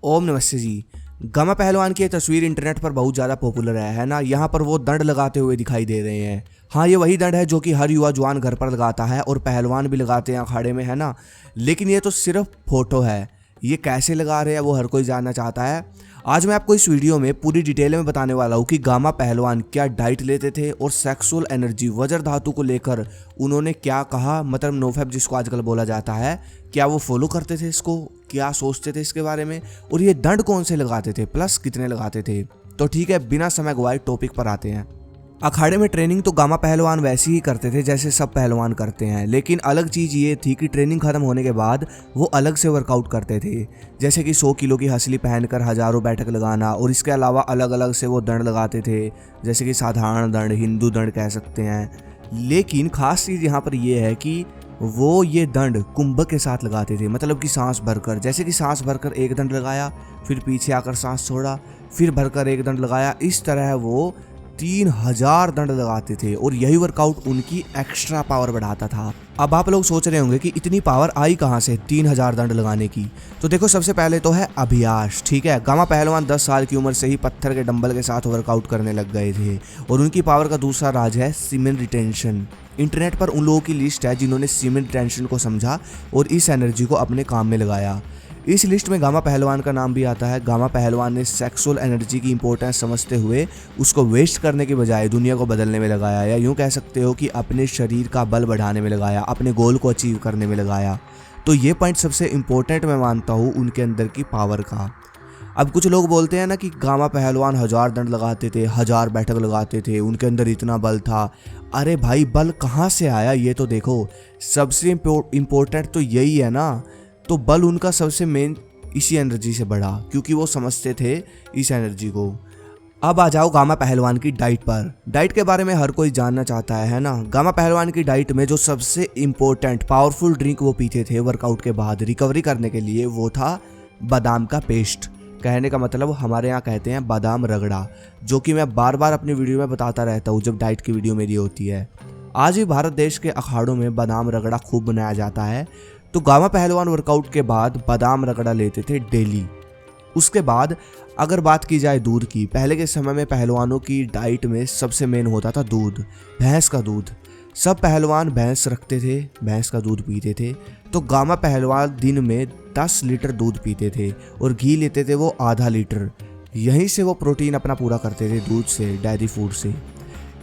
ओम नमस्ते जी। गामा पहलवान की ये तस्वीर इंटरनेट पर बहुत ज़्यादा पॉपुलर है ना। यहाँ पर वो दंड लगाते हुए दिखाई दे रहे हैं। हाँ, ये वही दंड है जो कि हर युवा जवान घर पर लगाता है और पहलवान भी लगाते हैं अखाड़े में, है ना। लेकिन ये तो सिर्फ फोटो है, ये कैसे लगा रहे हैं वो हर कोई जानना चाहता है। आज मैं आपको इस वीडियो में पूरी डिटेल में बताने वाला हूँ कि गामा पहलवान क्या डाइट लेते थे और सेक्सुअल एनर्जी वज्र धातु को लेकर उन्होंने क्या कहा, मतलब नोफैप जिसको आजकल बोला जाता है, क्या वो फॉलो करते थे इसको, क्या सोचते थे इसके बारे में, और ये दंड कौन से लगाते थे, प्लस कितने लगाते थे। तो ठीक है, बिना समय गवाए टॉपिक पर आते हैं। अखाड़े में ट्रेनिंग तो गामा पहलवान वैसे ही करते थे जैसे सब पहलवान करते हैं, लेकिन अलग चीज़ ये थी कि ट्रेनिंग खत्म होने के बाद वो अलग से वर्कआउट करते थे, जैसे कि 100 किलो की हसली पहनकर हज़ारों बैठक लगाना, और इसके अलावा अलग अलग से वो दंड लगाते थे, जैसे कि साधारण दंड, हिंदू दंड कह सकते हैं। लेकिन खास चीज़ यहाँ पर यह है कि वो ये दंड कुंभक के साथ लगाते थे, मतलब कि सांस भरकर, जैसे कि सांस भरकर एक दंड लगाया, फिर पीछे आकर सांस छोड़ा, फिर भरकर एक दंड लगाया। इस तरह वो 3000 दंड लगाते थे और यही वर्कआउट उनकी एक्स्ट्रा पावर बढ़ाता था। अब आप लोग सोच रहे होंगे कि इतनी पावर आई कहां से 3000 दंड लगाने की। तो देखो, सबसे पहले तो है अभ्यास। ठीक है, गामा पहलवान 10 साल की उम्र से ही पत्थर के डंबल के साथ वर्कआउट करने लग गए थे और उनकी पावर का दूसरा राज है सीमेन रिटेंशन। इंटरनेट पर उन लोगों की लिस्ट है जिन्होंने सीमेन रिटेंशन को समझा और इस एनर्जी को अपने काम में लगाया। इस लिस्ट में गामा पहलवान का नाम भी आता है। गामा पहलवान ने सेक्सुअल एनर्जी की इंपॉर्टेंस समझते हुए उसको वेस्ट करने के बजाय दुनिया को बदलने में लगाया, या यूँ कह सकते हो कि अपने शरीर का बल बढ़ाने में लगाया, अपने गोल को अचीव करने में लगाया। तो ये पॉइंट सबसे इम्पोर्टेंट मैं मानता हूँ उनके अंदर की पावर का। अब कुछ लोग बोलते हैं ना कि गामा पहलवान 1000 दंड लगाते थे, 1000 बैठक लगाते थे, उनके अंदर इतना बल था। अरे भाई, बल कहाँ से आया ये तो देखो। सबसे इम्पोर्टेंट तो यही है ना। तो बल उनका सबसे मेन इसी एनर्जी से बढ़ा, क्योंकि वो समझते थे इस एनर्जी को। अब आ जाओ गामा पहलवान की डाइट पर। डाइट के बारे में हर कोई जानना चाहता है ना। गामा पहलवान की डाइट में जो सबसे इम्पोर्टेंट पावरफुल ड्रिंक वो पीते थे वर्कआउट के बाद रिकवरी करने के लिए, वो था बादाम का पेस्ट। कहने का मतलब हमारे यहाँ कहते हैं बादाम रगड़ा, जो कि मैं बार बार अपनी वीडियो में बताता रहता हूँ जब डाइट की वीडियो मेरी होती है। आज भी भारत देश के अखाड़ों में बादाम रगड़ा खूब बनाया जाता है। तो गामा पहलवान वर्कआउट के बाद बादाम रगड़ा लेते थे डेली। उसके बाद अगर बात की जाए दूध की, पहले के समय में पहलवानों की डाइट में सबसे मेन होता था दूध, भैंस का दूध। सब पहलवान भैंस रखते थे, भैंस का दूध पीते थे। तो गामा पहलवान दिन में 10 लीटर दूध पीते थे और घी लेते थे वो आधा लीटर। यहीं से वो प्रोटीन अपना पूरा करते थे दूध से, डेयरी फूड से।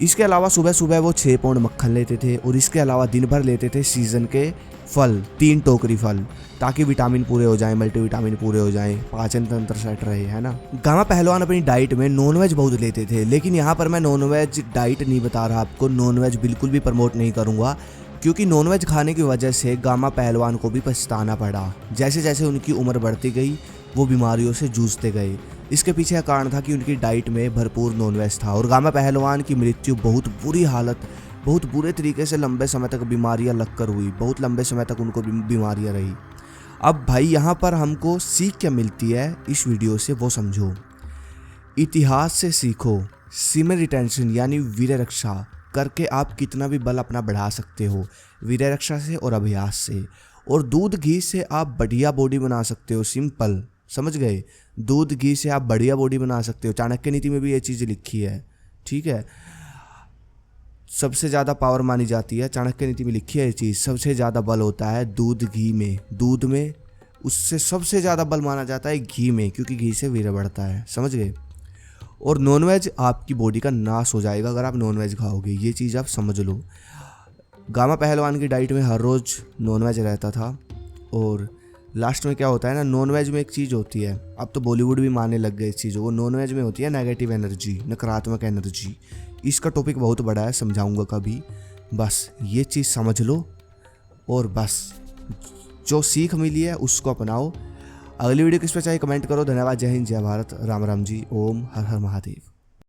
इसके अलावा सुबह सुबह वो 6 पाउंड मक्खन लेते थे और इसके अलावा दिन भर लेते थे सीजन के फल, 3 टोकरी फल, ताकि विटामिन पूरे हो जाएं, मल्टीविटामिन पूरे हो जाएं, पाचन तंत्र सेट रहे, है ना। गामा पहलवान अपनी डाइट में नॉनवेज बहुत लेते थे, लेकिन यहाँ पर मैं नॉनवेज डाइट नहीं बता रहा आपको, नॉनवेज बिल्कुल भी प्रमोट नहीं करूँगा, क्योंकि नॉनवेज खाने की वजह से गामा पहलवान को भी पछताना पड़ा। जैसे जैसे उनकी उम्र बढ़ती गई वो बीमारियों से जूझते गए। इसके पीछे का कारण था कि उनकी डाइट में भरपूर नॉनवेज था और गामा पहलवान की मृत्यु बहुत बुरी हालत, बहुत बुरे तरीके से लंबे समय तक बीमारियां लगकर हुई। बहुत लंबे समय तक उनको बीमारियां रही। अब भाई, यहाँ पर हमको सीख क्या मिलती है इस वीडियो से वो समझो। इतिहास से सीखो, सीमेन रिटेंशन यानी वीर्य रक्षा करके आप कितना भी बल अपना बढ़ा सकते हो, वीर्य रक्षा से और अभ्यास से। और दूध घी से आप बढ़िया बॉडी बना सकते हो, सिंपल, समझ गए। दूध घी से आप बढ़िया बॉडी बना सकते हो। चाणक्य नीति में भी ये चीज़ लिखी है, ठीक है। सबसे ज़्यादा पावर मानी जाती है, चाणक्य नीति में लिखी है ये चीज़, सबसे ज़्यादा बल होता है दूध घी में। दूध में उससे सबसे ज़्यादा बल माना जाता है घी में, क्योंकि घी से वीर्य बढ़ता है, समझ गए। और नॉनवेज आपकी बॉडी का नाश हो जाएगा अगर आप नॉनवेज खाओगे, ये चीज़ आप समझ लो। गामा पहलवान की डाइट में हर रोज़ नॉनवेज रहता था। और लास्ट में क्या होता है ना, नॉनवेज में एक चीज़ होती है, अब तो बॉलीवुड भी मानने लग गए इस चीज़ को, नॉनवेज में होती है नेगेटिव एनर्जी, नकारात्मक एनर्जी। इसका टॉपिक बहुत बड़ा है, समझाऊंगा कभी। बस ये चीज़ समझ लो और बस जो सीख मिली है उसको अपनाओ। अगली वीडियो किस पर चाहिए कमेंट करो। धन्यवाद। जय हिंद, जय भारत, राम राम जी, ओम हर हर महादेव।